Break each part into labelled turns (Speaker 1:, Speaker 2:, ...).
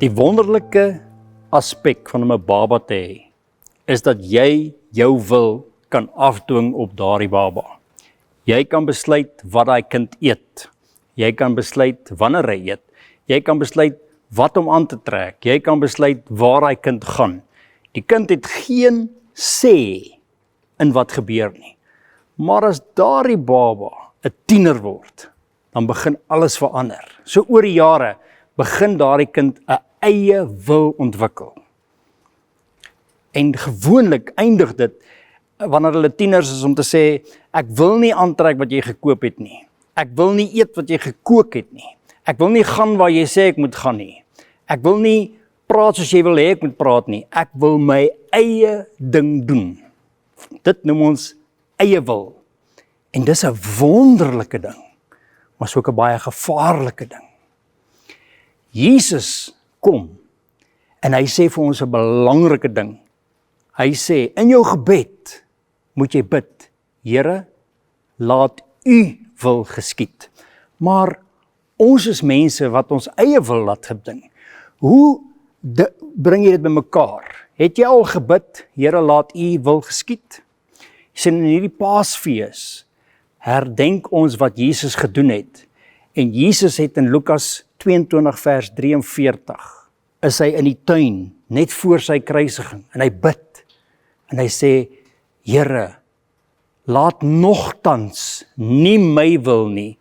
Speaker 1: Die wonderlike aspek van om 'n baba te hê, is dat jy jou wil kan afdwing op daardie baba. Jy kan besluit wat daai kind eet. Jy kan besluit wanneer hy eet. Jy kan besluit wat om aan te trek. Jy kan besluit waar daai kind gaan. Die kind het geen sê in wat gebeur nie. Maar as daardie baba 'n tiener word, dan begin alles verander. So oor die jare begin daardie kind 'n eie wil ontwikkel. En gewoonlik eindig dit wanneer hulle tieners is om te sê, ek wil nie aantrek wat jy gekoop het nie. Ek wil nie eet wat jy gekook het nie. Ek wil nie gaan waar jy sê ek moet gaan nie. Ek wil nie praat soos jy wil hê ek moet praat nie. Ek wil my eie ding doen. Dit noem ons eie wil. En dis 'n wonderlike ding, maar is ook 'n baie gevaarlike ding. Jesus kom en hy sê vir ons 'n belangrike ding. Hy sê, in jou gebed moet jy bid, Here, laat u wil geskied. Maar ons is mense wat ons eie wil laat geding. Hoe bring jy dit bymekaar? Het jy al gebid, Here, laat u wil geskied? Jy sien, in hierdie Paasfees herdenk ons wat Jesus gedoen het. En Jesus het in Lukas 22 vers 43, is hy in die tuin, net voor sy kruisiging, en hy bid, en hy sê, Here, laat nogtans nie my wil nie,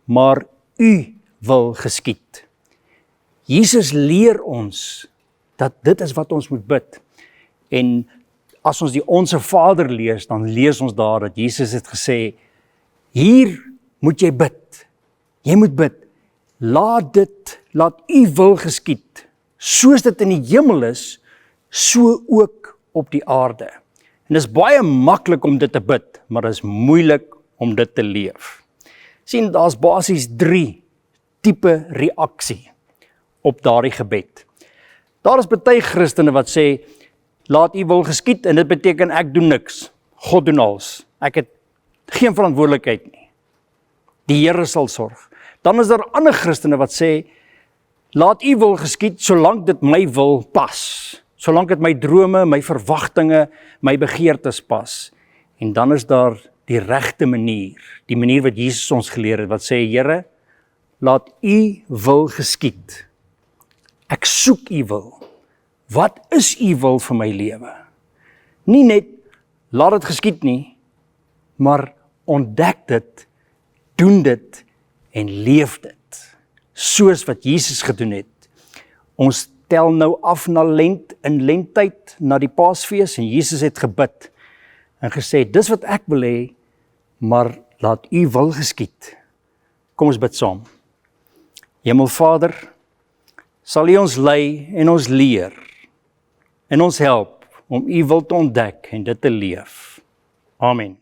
Speaker 1: maar u wil geskied. Jesus leer ons, dat dit is wat ons moet bid. En as ons die Onse Vader lees, dan lees ons daar, dat Jesus het gesê, hier moet jy bid, jy moet bid, laat u wil geskied, soos dit in die hemel is, so ook op die aarde. En dit is baie maklik om dit te bid, maar dit is moeilik om dit te leef. Sien, daar's basies 3 tipe reaksie op daardie gebed. Daar is baie Christene wat sê, laat u wil geskied, en dit beteken ek doen niks, God doen alles, ek het geen verantwoordelikheid nie. Die Here sal sorg. Dan is daar ander Christene wat sê, laat u wil geskied, solank dit my wil pas. Solank dit my drome, my verwagtinge, my begeertes pas. En dan is daar die regte manier, die manier wat Jesus ons geleer het, wat sê, Here, laat u wil geskied. Ek soek u wil. Wat is u wil vir my lewe? Nie net, laat dit geskied nie, maar ontdek dit, doen dit en leef dit. Soos wat Jesus gedoen het. Ons tel nou af na in lenttyd, na die Paasfees, en Jesus het gebid en gesê, dis wat ek wil hê, maar laat u wil geskied. Kom ons bid saam. Hemelvader, sal u ons lei en ons leer en ons help om u wil te ontdek en dit te leef. Amen.